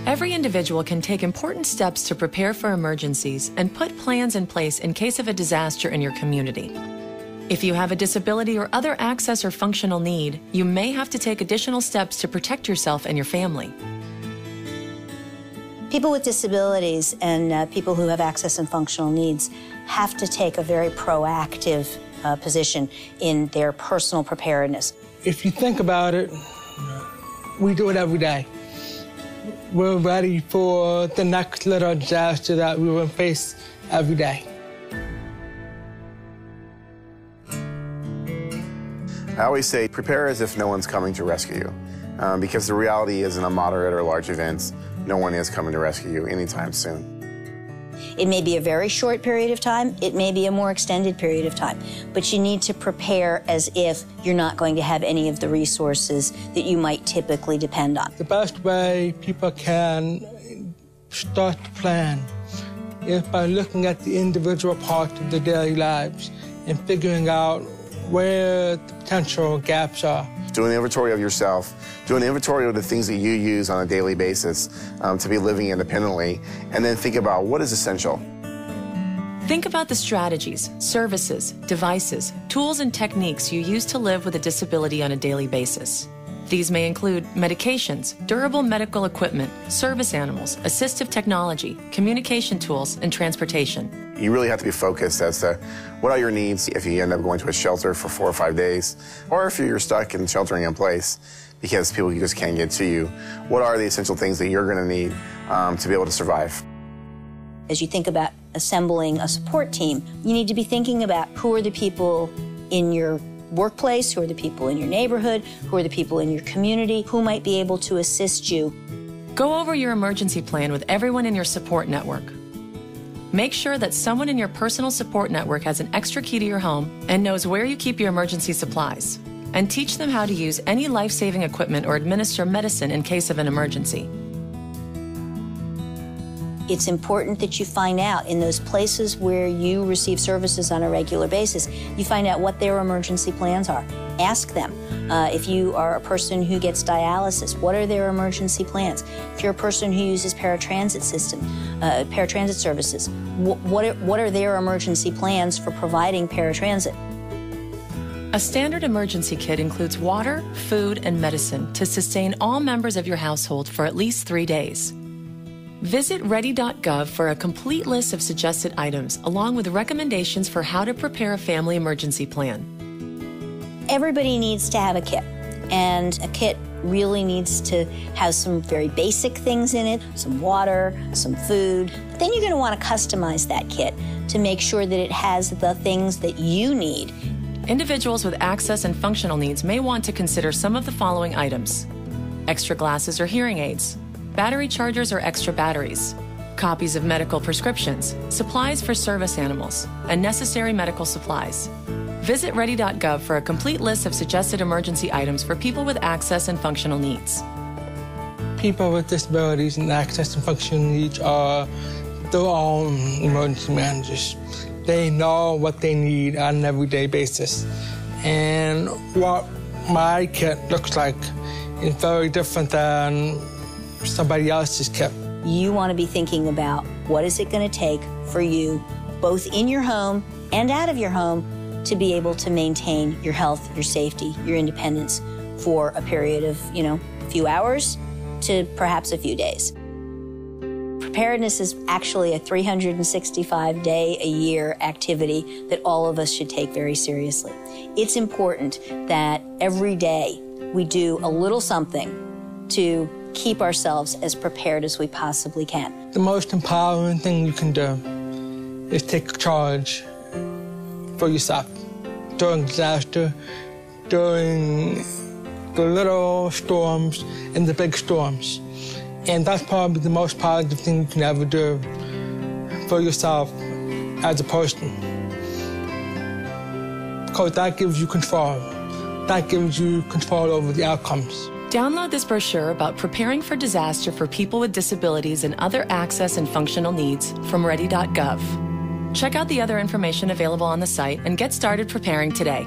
Every individual can take important steps to prepare for emergencies and put plans in place in case of a disaster in your community. If you have a disability or other access or functional need, you may have to take additional steps to protect yourself and your family. People with disabilities and people who have access and functional needs have to take a very proactive position in their personal preparedness. If you think about it, we do it every day. We're ready for the next little disaster that we will face every day. I always say, prepare as if no one's coming to rescue you. Because the reality is, in a moderate or large event, no one is coming to rescue you anytime soon. It may be a very short period of time, it may be a more extended period of time, but you need to prepare as if you're not going to have any of the resources that you might typically depend on. The best way people can start to plan is by looking at the individual parts of their daily lives and figuring out where the potential gaps are. Do an inventory of yourself. Do an inventory of the things that you use on a daily basis to be living independently, and then think about what is essential. Think about the strategies, services, devices, tools, and techniques you use to live with a disability on a daily basis. These may include medications, durable medical equipment, service animals, assistive technology, communication tools, and transportation. You really have to be focused as to what are your needs if you end up going to a shelter for 4 or 5 days, or if you're stuck in sheltering in place because people just can't get to you. What are the essential things that you're going to need to be able to survive? As you think about assembling a support team, you need to be thinking about who are the people in your workplace, who are the people in your neighborhood, who are the people in your community, who might be able to assist you. Go over your emergency plan with everyone in your support network. Make sure that someone in your personal support network has an extra key to your home and knows where you keep your emergency supplies. And teach them how to use any life-saving equipment or administer medicine in case of an emergency. It's important that you find out in those places where you receive services on a regular basis, you find out what their emergency plans are. Ask them. If you are a person who gets dialysis, what are their emergency plans? If you're a person who uses paratransit services, what are their emergency plans for providing paratransit? A standard emergency kit includes water, food, and medicine to sustain all members of your household for at least 3 days. Visit ready.gov for a complete list of suggested items, along with recommendations for how to prepare a family emergency plan. Everybody needs to have a kit, and a kit really needs to have some very basic things in it, some water, some food. But then you're going to want to customize that kit to make sure that it has the things that you need. Individuals with access and functional needs may want to consider some of the following items: extra glasses or hearing aids, battery chargers or extra batteries, copies of medical prescriptions, supplies for service animals, and necessary medical supplies. Visit ready.gov for a complete list of suggested emergency items for people with access and functional needs. People with disabilities and access and functional needs are their own emergency managers. They know what they need on an everyday basis. And what my kit looks like is very different than somebody else's kit. You want to be thinking about what is it going to take for you, both in your home and out of your home, to be able to maintain your health, your safety, your independence for a period of, a few hours to perhaps a few days. Preparedness is actually a 365-day-a-year activity that all of us should take very seriously. It's important that every day we do a little something to keep ourselves as prepared as we possibly can. The most empowering thing you can do is take charge for yourself during disaster, during the little storms and the big storms. And that's probably the most positive thing you can ever do for yourself as a person. Because that gives you control. That gives you control over the outcomes. Download this brochure about preparing for disaster for people with disabilities and other access and functional needs from ready.gov. Check out the other information available on the site and get started preparing today.